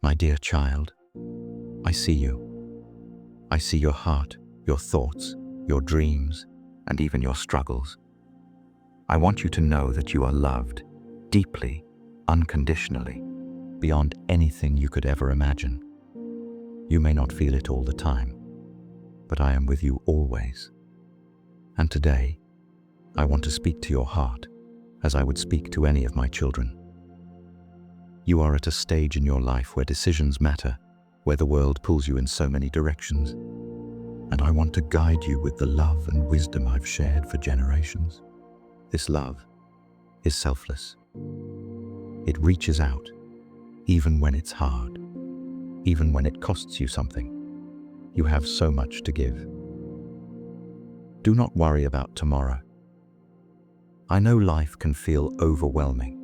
My dear child, I see you. I see your heart, your thoughts, your dreams, and even your struggles. I want you to know that you are loved, deeply, unconditionally, beyond anything you could ever imagine. You may not feel it all the time, but I am with you always. And today, I want to speak to your heart as I would speak to any of my children. You are at a stage in your life where decisions matter, where the world pulls you in so many directions. And I want to guide you with the love and wisdom I've shared for generations. This love is selfless. It reaches out, even when it's hard, even when it costs you something. You have so much to give. Do not worry about tomorrow. I know life can feel overwhelming.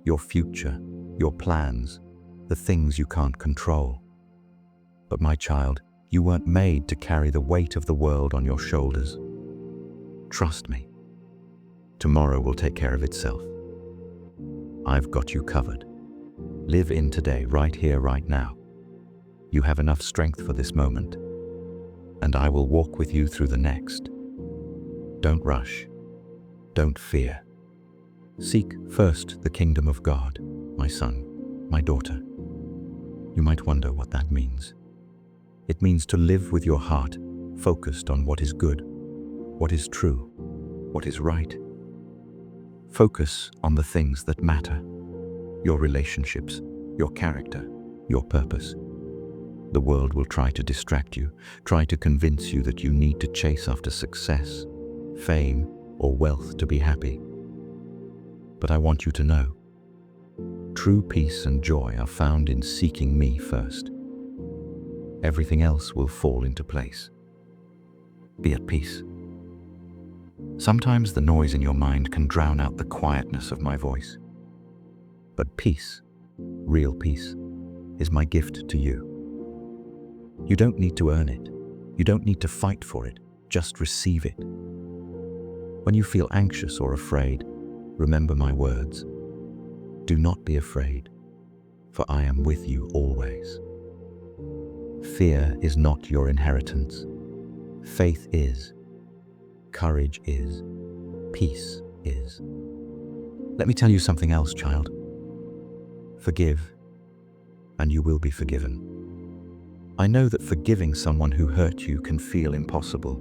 Your future, your plans, the things you can't control. But my child, you weren't made to carry the weight of the world on your shoulders. Trust me. Tomorrow will take care of itself. I've got you covered. Live in today, right here, right now. You have enough strength for this moment, and I will walk with you through the next. Don't rush. Don't fear. Seek first the kingdom of God, my son, my daughter. You might wonder what that means. It means to live with your heart focused on what is good, what is true, what is right. Focus on the things that matter, your relationships, your character, your purpose. The world will try to distract you, try to convince you that you need to chase after success, fame, or wealth to be happy. But I want you to know, true peace and joy are found in seeking me first. Everything else will fall into place. Be at peace. Sometimes the noise in your mind can drown out the quietness of my voice. But peace, real peace, is my gift to you. You don't need to earn it. You don't need to fight for it. Just receive it. When you feel anxious or afraid, remember my words. Do not be afraid, for I am with you always. Fear is not your inheritance. Faith is. Courage is. Peace is. Let me tell you something else, child. Forgive, and you will be forgiven. I know that forgiving someone who hurt you can feel impossible.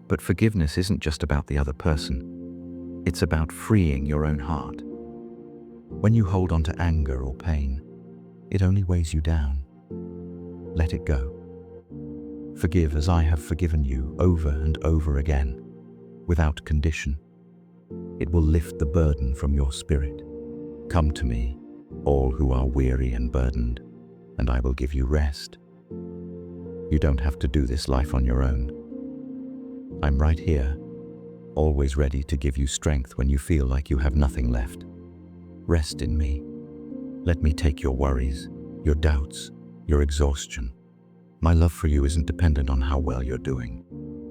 But forgiveness isn't just about the other person. It's about freeing your own heart. When you hold on to anger or pain, it only weighs you down. Let it go. Forgive as I have forgiven you over and over again, without condition. It will lift the burden from your spirit. Come to me, all who are weary and burdened, and I will give you rest. You don't have to do this life on your own. I'm right here, always ready to give you strength when you feel like you have nothing left. Rest in me. Let me take your worries, your doubts, your exhaustion. My love for you isn't dependent on how well you're doing.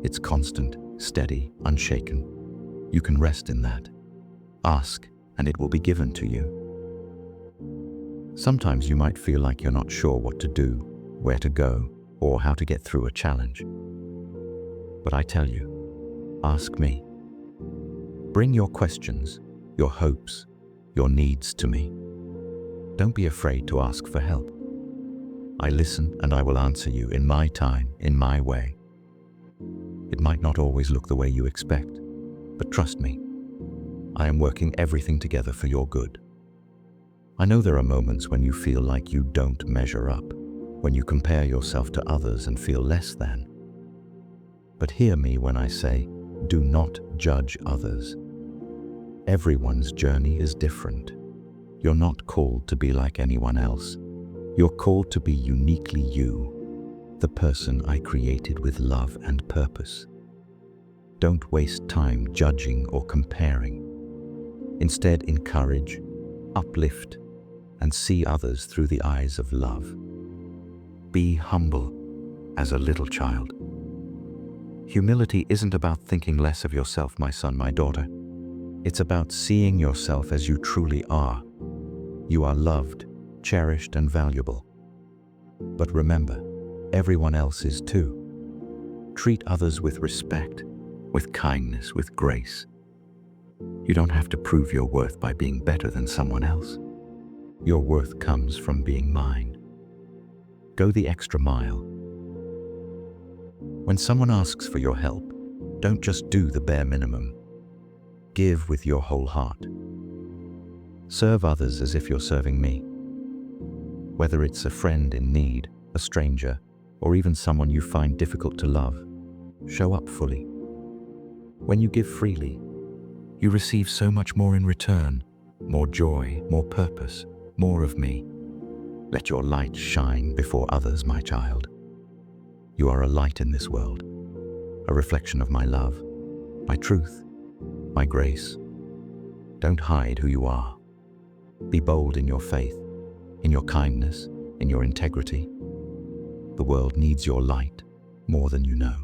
It's constant, steady, unshaken. You can rest in that. Ask, and it will be given to you. Sometimes you might feel like you're not sure what to do, where to go, or how to get through a challenge. But I tell you, ask me. Bring your questions, your hopes, your needs to me. Don't be afraid to ask for help. I listen and I will answer you in my time, in my way. It might not always look the way you expect, but trust me, I am working everything together for your good. I know there are moments when you feel like you don't measure up, when you compare yourself to others and feel less than. But hear me when I say, do not judge others. Everyone's journey is different. You're not called to be like anyone else. You're called to be uniquely you, the person I created with love and purpose. Don't waste time judging or comparing. Instead, encourage, uplift, and see others through the eyes of love. Be humble as a little child. Humility isn't about thinking less of yourself, my son, my daughter. It's about seeing yourself as you truly are. You are loved, cherished and valuable. But remember, everyone else is too. Treat others with respect, with kindness, with grace. You don't have to prove your worth by being better than someone else. Your worth comes from being mine. Go the extra mile. When someone asks for your help, don't just do the bare minimum. Give with your whole heart. Serve others as if you're serving me. Whether it's a friend in need, a stranger, or even someone you find difficult to love, show up fully. When you give freely, you receive so much more in return, more joy, more purpose, more of me. Let your light shine before others, my child. You are a light in this world, a reflection of my love, my truth, my grace. Don't hide who you are. Be bold in your faith, in your kindness, in your integrity. The world needs your light more than you know.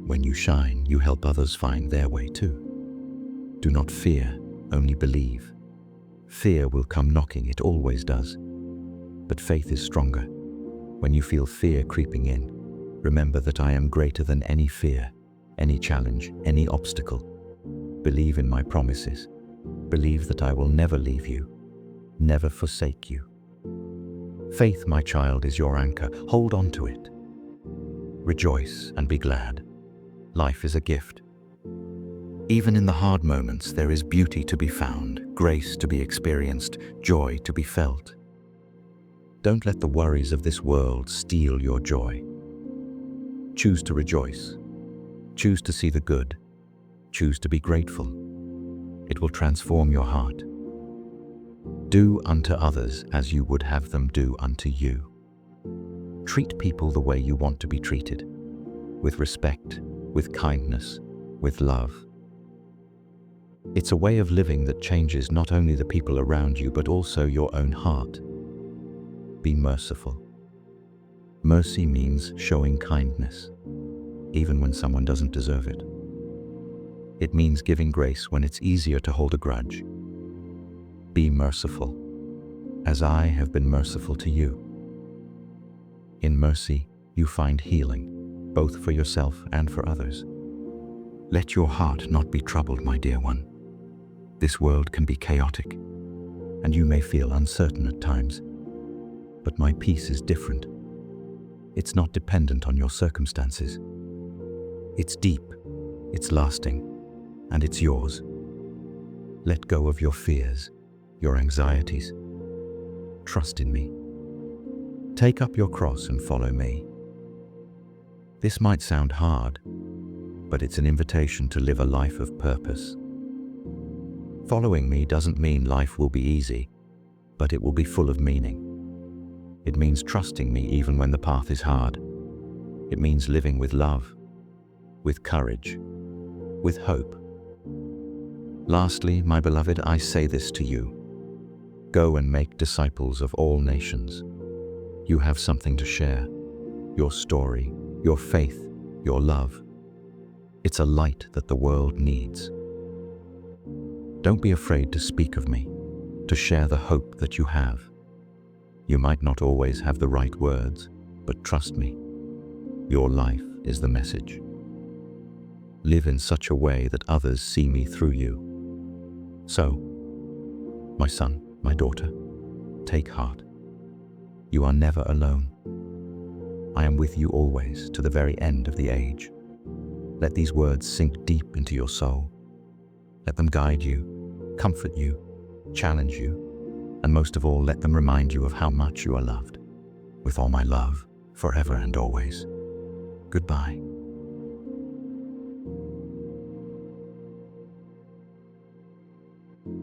When you shine, you help others find their way too. Do not fear, only believe. Fear will come knocking, it always does. But faith is stronger. When you feel fear creeping in, remember that I am greater than any fear, any challenge, any obstacle. Believe in my promises. Believe that I will never leave you, never forsake you. Faith, my child, is your anchor. Hold on to it. Rejoice and be glad. Life is a gift. Even in the hard moments, there is beauty to be found, grace to be experienced, joy to be felt. Don't let the worries of this world steal your joy. Choose to rejoice. Choose to see the good. Choose to be grateful. It will transform your heart. Do unto others as you would have them do unto you. Treat people the way you want to be treated, with respect, with kindness, with love. It's a way of living that changes not only the people around you, but also your own heart. Be merciful. Mercy means showing kindness, even when someone doesn't deserve it. It means giving grace when it's easier to hold a grudge. Be merciful, as I have been merciful to you. In mercy, you find healing, both for yourself and for others. Let your heart not be troubled, my dear one. This world can be chaotic, and you may feel uncertain at times. But my peace is different. It's not dependent on your circumstances. It's deep, it's lasting, and it's yours. Let go of your fears, your anxieties. Trust in me. Take up your cross and follow me. This might sound hard, but it's an invitation to live a life of purpose. Following me doesn't mean life will be easy, but it will be full of meaning. It means trusting me even when the path is hard. It means living with love, with courage, with hope. Lastly, my beloved, I say this to you. Go and make disciples of all nations. You have something to share. Your story, your faith, your love. It's a light that the world needs. Don't be afraid to speak of me, to share the hope that you have. You might not always have the right words, but trust me, your life is the message. Live in such a way that others see me through you. So, my son, my daughter, take heart. You are never alone. I am with you always to the very end of the age. Let these words sink deep into your soul. Let them guide you, comfort you, challenge you, and most of all, let them remind you of how much you are loved. With all my love, forever and always. Goodbye.